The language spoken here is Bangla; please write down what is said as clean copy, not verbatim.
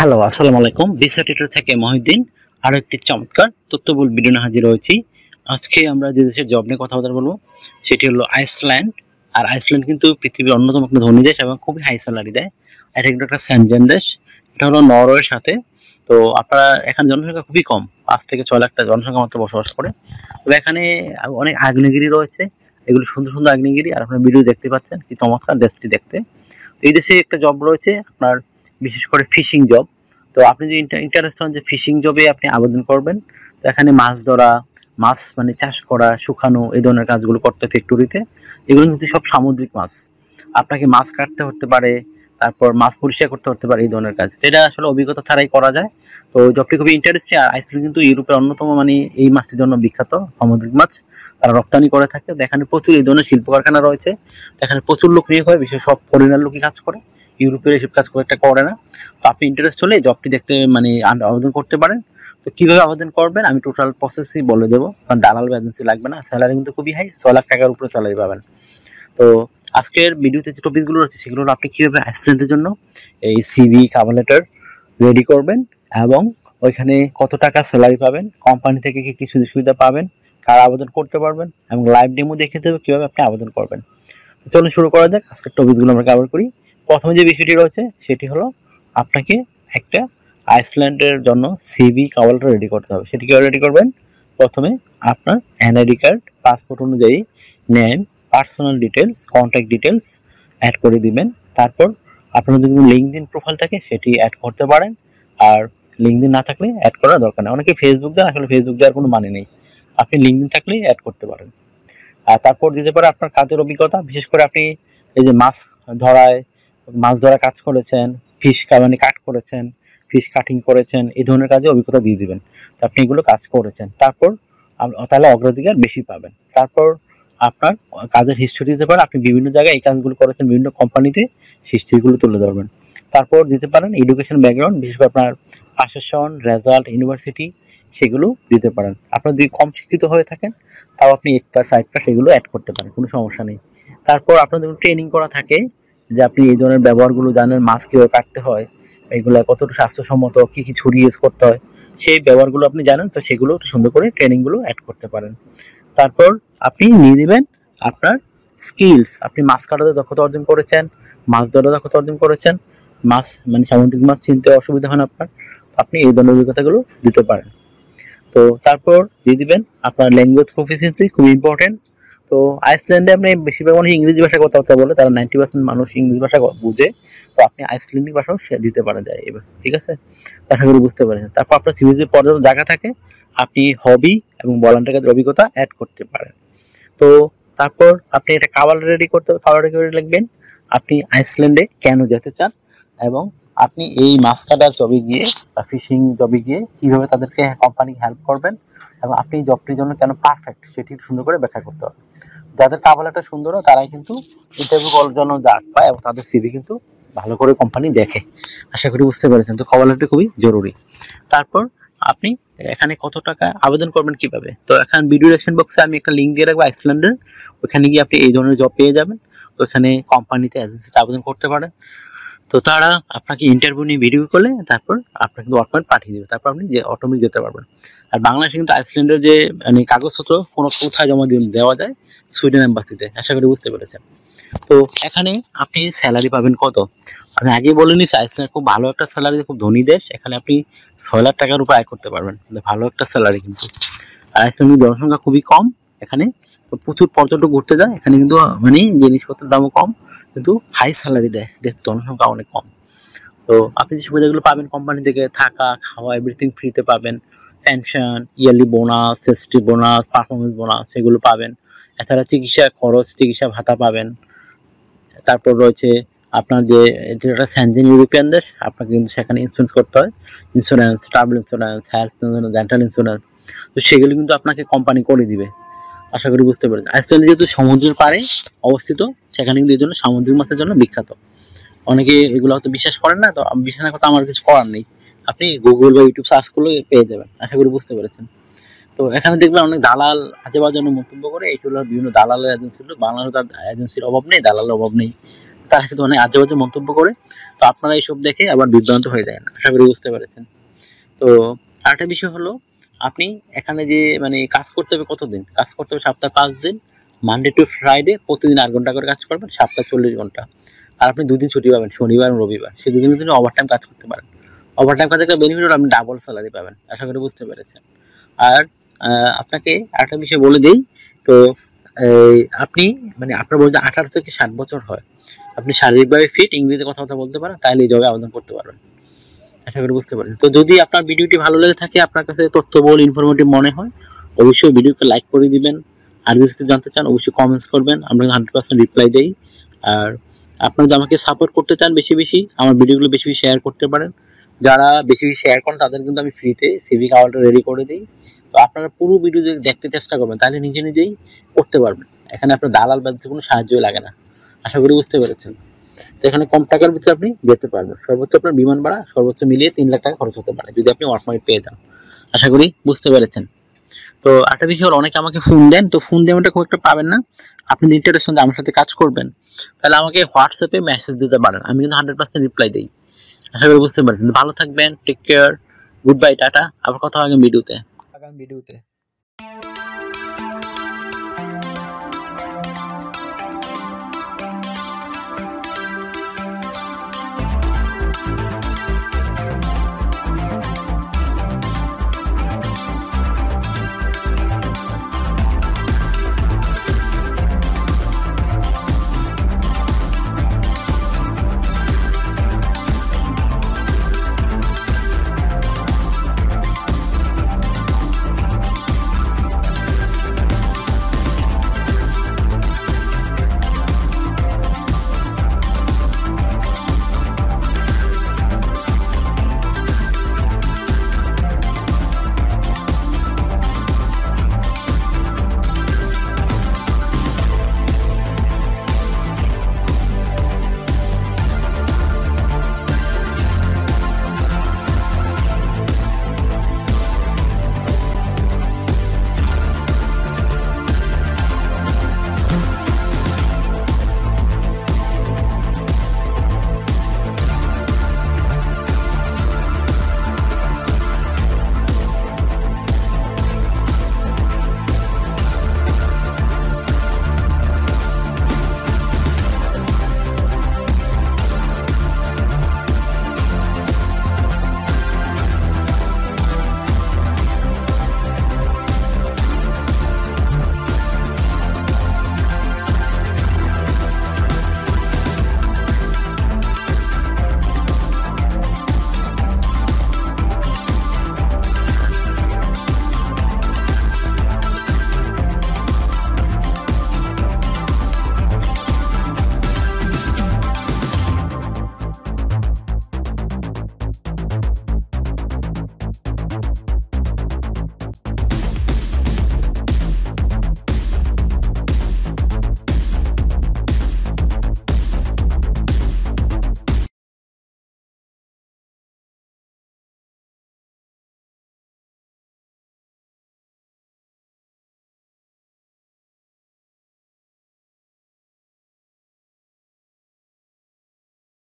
হ্যালো, আসসালামু আলাইকুম। ভিসা টিউটর থেকে মহিউদ্দিন আরো একটি চমৎকার তথ্যবহুল ভিডিও নিয়ে হাজির হয়েছি। আজকে আমরা যে দেশের জব নিয়ে কথা বলবো সেটি হলো আইসল্যান্ড। আর আইসল্যান্ড কিন্তু পৃথিবীর অন্যতম একটা ধনী দেশ এবং খুবই হাই স্যালারি দেয়। এটা কিন্তু একটা স্যানজেন দেশ। এটা হলো নরওয়ের সাথে। তো আপনারা এখানে জনসংখ্যা খুবই কম, 5 থেকে 6 লাখ জনসংখ্যা মাত্র বসবাস করে। তবে এখানে অনেক আগ্নেয়গিরি রয়েছে, এগুলো সুন্দর সুন্দর আগ্নেয়গিরি। আর আপনারা ভিডিও দেখতে পাচ্ছেন কি চমৎকার দেশটি দেখতে। তো এই দেশে একটা জব রয়েছে আপনার, বিশেষ করে ফিশিং জব। তো আপনি যে ইন্টারেস্ট হন যে ফিশিং জবে আপনি আবেদন করবেন, তো এখানে মাছ ধরা, মাছ মানে চাষ করা, শুকানো, এই ধরনের কাজগুলো করতে ফ্যাক্টরিতে। এগুলো কিন্তু সব সামুদ্রিক মাছ। আপনাকে মাছ কাটতে হতে পারে, তারপর মাছ পরিষ্কার করতে হতে পারে, এই ধরনের কাজ। এটা আসলে অভিজ্ঞতা ছাড়াই করা যায়। তো জবটি খুবই ইন্টারেস্টিং। আর আইসল্যান্ড কিন্তু ইউরোপের অন্যতম মানে এই মাছটির জন্য বিখ্যাত, সামুদ্রিক মাছ তারা রপ্তানি করে থাকে। তো এখানে প্রচুর এই ধরনের শিল্প কারখানা রয়েছে। এখানে প্রচুর লোক নিয়োগ হয়, বিশেষ সব ফরেনার লোকই কাজ করে, ইউরোপের এসব কাজ খুব একটা করে না। তো আপনি ইন্টারেস্ট হলে জবটি দেখতে মানে আবেদন করতে পারেন। তো কীভাবে আবেদন করবেন আমি টোটাল প্রসেসই বলে দেবো, কারণ দালাল বা এজেন্সি লাগবে না। স্যালারি কিন্তু খুবই হাই, 6 লাখ টাকার উপরে স্যালারি পাবেন। তো আজকের ভিডিওতে যে টপিকগুলো রয়েছে সেগুলো হলো আপনি কীভাবে আইসল্যান্ডের জন্য এই সিভি কভার লেটার রেডি করবেন, এবং ওইখানে কত টাকা স্যালারি পাবেন, কোম্পানি থেকে কী কী সুযোগ সুবিধা পাবেন, কার আবেদন করতে পারবেন, এবং লাইভ ডেমো দেখে দেবে কীভাবে আপনি আবেদন করবেন। তো চলুন শুরু করা যাক। আজকের টপিকগুলো আমরা কভার করি। প্রথমে যে বিষয়টি রয়েছে সেটি হলো আপনাকে একটা আইসল্যান্ডের জন্য সিভি কভার লেটার রেডি করতে হবে। সেটি কীভাবে রেডি করবেন? প্রথমে আপনার এনআইডি কার্ড, পাসপোর্ট অনুযায়ী name, personal details, contact details add করে দিবেন। তারপর আপনার যদি লিঙ্কডইন প্রোফাইল থাকে সেটি অ্যাড করতে পারেন। আর লিঙ্কডইন না থাকলে অ্যাড করার দরকার নেই। অনেকে ফেসবুক দেন, আসলে ফেসবুক দেওয়ার কোনো মানে নেই। আপনি লিঙ্কডইন থাকলেই অ্যাড করতে পারেন। আর তারপর দিতে পারে আপনার কাজের অভিজ্ঞতা, বিশেষ করে আপনি এই যে মাছ ধরা কাজ করেছেন, ফিশ মানে কাট করেছেন, ফিশ কাটিং করেছেন, এই ধরনের কাজে অভিজ্ঞতা দিয়ে দিবেন। তো আপনি এগুলো কাজ করেছেন, তারপর তাহলে অগ্রাধিকার বেশি পাবেন। তারপর আপনার কাজের হিস্ট্রি দিতে পারেন, আপনি বিভিন্ন জায়গায় এই কাজগুলো করেছেন, বিভিন্ন কোম্পানিতে হিস্ট্রিগুলো তুলে ধরবেন। তারপর দিতে পারেন এডুকেশন ব্যাকগ্রাউন্ড, বিশেষ করে আপনার পাশের সন, রেজাল্ট, ইউনিভার্সিটি, সেগুলো দিতে পারেন। আপনার যদি কম শিক্ষিত হয়ে থাকেন তাও আপনি 8+5+ এগুলো অ্যাড করতে পারেন, কোনো সমস্যা নেই। তারপর আপনার যদি ট্রেনিং করা থাকে যে আপনি এই ধরনের ব্যবহারগুলো জানেন, মাছ কীভাবে কাটতে হয়, এগুলো কতটা স্বাস্থ্যসম্মত, কী কী ছুরি ইউজ করতে হয়, সেই ব্যবহারগুলো আপনি জানেন, তো সেগুলো সুন্দর করে ট্রেনিংগুলো অ্যাড করতে পারেন। তারপর আপনি নিয়ে নেবেন আপনার স্কিলস, আপনি মাছ কাটাতে দক্ষতা অর্জন করেছেন, মাছ ধরাতে দক্ষতা অর্জন করেছেন, মাছ মানে সামুদ্রিক মাছ চিনতে অসুবিধা হয় না আপনার, আপনি এই ধরনের অভিজ্ঞতাগুলো দিতে পারেন। তো তারপর দিয়ে দিবেন আপনার ল্যাঙ্গুয়েজ প্রফিসিয়েন্সি, খুব ইম্পর্টেন্ট। তো আইসল্যান্ডে আপনি বেশিরভাগ মানুষ ইংরেজি ভাষায় কথাবার্তা বলে, তারা 90% মানুষ ইংরেজি ভাষা বুঝে। তো আপনি আইসল্যান্ডিক ভাষাও দিতে পারা যায় এবার, ঠিক আছে? আশা করি বুঝতে পারেছেন। তারপর আপনার সিভিতে পর্যাপ্ত জায়গা থাকে, আপনি হবি এবং ভলান্টিয়ার কাজের অভিজ্ঞতা অ্যাড করতে পারেন। তো তারপর আপনি এটা কাভার রেডি করতে হবে। কাভার রেডি লিখবেন আপনি আইসল্যান্ডে কেন যেতে চান, এবং আপনি এই মাছ কাটার জবে গিয়ে বা ফিশিং জবে গিয়ে কীভাবে তাদেরকে কোম্পানিকে হেল্প করবেন, এবং আপনি এই জবটির জন্য কেন পারফেক্ট সেটি সুন্দর করে ব্যাখ্যা করতে হবে। যাদের কাভার লেটার সুন্দর হয় তারাই কিন্তু ইন্টারভিউ করার জন্য ডাক পায়, এবং তাদের সিভি কিন্তু ভালো করে কোম্পানি দেখে। আশা করি বুঝতে পেরেছেন। তো কাভার লেটার খুবই জরুরি। তারপর আপনি এখানে কত টাকা আবেদন করবেন কিভাবে, তো এখানে ভিডিও ডেসক্রিপশন বক্সে আমি একটা লিঙ্ক দিয়ে রাখবো আইসল্যান্ডের। ওখানে গিয়ে আপনি এই ধরনের জব পেয়ে যাবেন। ওখানে কোম্পানিতে এজেন্সিতে আবেদন করতে পারেন। তো তারা আপনাকে ইন্টারভিউ নিয়ে ভিডিও করলে তারপর আপনাকে কিন্তু ওয়ার্ক পয়েন্ট পাঠিয়ে দেবে, তারপর আপনি যে অটোমেটিক যেতে পারবেন। আর বাংলাদেশে কিন্তু আইসল্যান্ডের যে মানে কাগজপত্র কোথায় জমা দেওয়া যায়, সুইডেন এম্বাসিতে। আশা করি বুঝতে পেরেছেন। তো এখানে আপনি স্যালারি পাবেন কত, আমি আগেই বলে নিচ্ছি, আইসল্যান্ড খুব ভালো একটা স্যালারি, খুব ধনী দেশ। এখানে আপনি 6 লাখ টাকার উপর আয় করতে পারবেন, ভালো একটা স্যালারি কিন্তু। আর আইসল্যান্ডের জনসংখ্যা খুবই কম এখানে, তো প্রচুর পর্যটক ঘুরতে যায় এখানে, কিন্তু মানে জিনিসপত্রের দামও কম, কিন্তু হাই স্যালারি দেয়, জনসংখ্যা অনেক কম। তো আপনি যে সুবিধাগুলো পাবেন কোম্পানি থেকে, থাকা খাওয়া এভরিথিং ফ্রিতে পাবেন, pension, yearly bonus, festive bonus, performance bonus, সেগুলো পাবেন। এছাড়া চিকিৎসা খরচ, চিকিৎসা ভাতা পাবেন। তারপর রয়েছে আপনার যে যেটা স্যানজেন ইউরোপিয়ান দেশ, আপনাকে কিন্তু সেখানে ইন্স্যুরেন্স করতে হয়, insurance, travel insurance, health insurance, dental insurance. তো সেগুলো কিন্তু আপনাকে কোম্পানি করে দিবে। আশা করি বুঝতে পেরেছেন। আইসল্যান্ড যেহেতু সমুদ্রের পাড়ে অবস্থিত, সেখানে কিন্তু এই জন্য সামুদ্রিক মাছের জন্য বিখ্যাত। অনেকে এগুলো হয়তো বিশ্বাস করেন না, তো বিশ্বাস না করতে আমার কিছু করার নেই, আপনি গুগল বা ইউটিউব সার্চ করলে পেয়ে যাবেন। আশা করি বুঝতে পেরেছেন। তো এখানে দেখবেন অনেক দালাল আজে বাজে মন্তব্য করে, এইগুলো বিভিন্ন দালালের এজেন্সি, বাংলাদেশে তার এজেন্সির অভাব নেই, দালালের অভাব নেই। তারা শুধু অনেক আজে বাজে মন্তব্য করে। তো আপনারা এইসব দেখে আবার বিভ্রান্ত হয়ে যায় না, আশা করি বুঝতে পেরেছেন। তো আরেকটা বিষয় হলো, আপনি এখানে যে মানে কাজ করতে হবে কতদিন, কাজ করতে হবে সপ্তাহে 5 দিন, মানডে টু ফ্রাইডে প্রতিদিন 8 ঘন্টা করে কাজ করবেন, সপ্তাহে 40 ঘন্টা। আর আপনি 2 দিন ছুটি পাবেন, শনিবার এবং রবিবার। সেই 2 দিনের জন্য ওভারটাইম কাজ করতে পারেন। ওভারটাইম কাজের একটা বেনিফিট হলো আপনি ডাবল স্যালারি পাবেন, আশা করি বুঝতে পেরেছেন। আর আপনাকে আরেকটা বিষয় বলে দিই। তো আপনি মানে আপনার বয়স 18 থেকে 60 বছর হয়, আপনি শারীরিকভাবে ফিট, ইংরেজিতে কথাবার্তা বলতে পারেন, তাহলে এই জবে আবেদন করতে পারবেন, আশা করি বুঝতে পারেন। তো যদি আপনার ভিডিওটি ভালো লেগে থাকে, আপনার কাছে তথ্যবহুল ইনফরমেটিভ মনে হয়, অবশ্যই ভিডিওকে লাইক করে দিবেন। আর যদি কিছু জানতে চান অবশ্যই কমেন্টস করবেন, আমরা 100% রিপ্লাই দেই। আর আপনারা যদি আমাকে সাপোর্ট করতে চান বেশি বেশি, আমার ভিডিওগুলো বেশি বেশি শেয়ার করতে পারেন। যারা বেশি বেশি শেয়ার করেন তাদের কিন্তু আমি ফ্রিতে সিভি কাভারটা রেডি করে দিই। তো আপনারা পুরো ভিডিও যদি দেখতে চেষ্টা করবেন তাহলে নিজে নিজেই করতে পারবেন, এখানে আপনার দালাল বা কোনো সাহায্যই লাগে না, আশা করি বুঝতে পেরেছেন। তো এখানে কম টাকার ভিতরে আপনি যেতে পারবেন, সর্বোচ্চ আপনার বিমান ভাড়া সর্বোচ্চ মিলিয়ে 3 লাখ টাকা খরচ হতে পারে যদি আপনি ওয়ার্ক পারমিট পেয়ে যান, আশা করি বুঝতে পেরেছেন। তো একটা বিষয় হলো, অনেকে আমাকে ফোন দেন, তো ফোন দিয়ে খুব একটা পাবেন না। আপনি যদি ইন্টারেস্ট আমার সাথে কাজ করবেন তাহলে আমাকে হোয়াটসঅ্যাপে মেসেজ দিতে পারেন, আমি কিন্তু 100% রিপ্লাই দিই, আশা করি বুঝতে পারছেন। ভালো থাকবেন, take care, good bye, tata, আবার কথা হবে আগামী ভিডিওতে।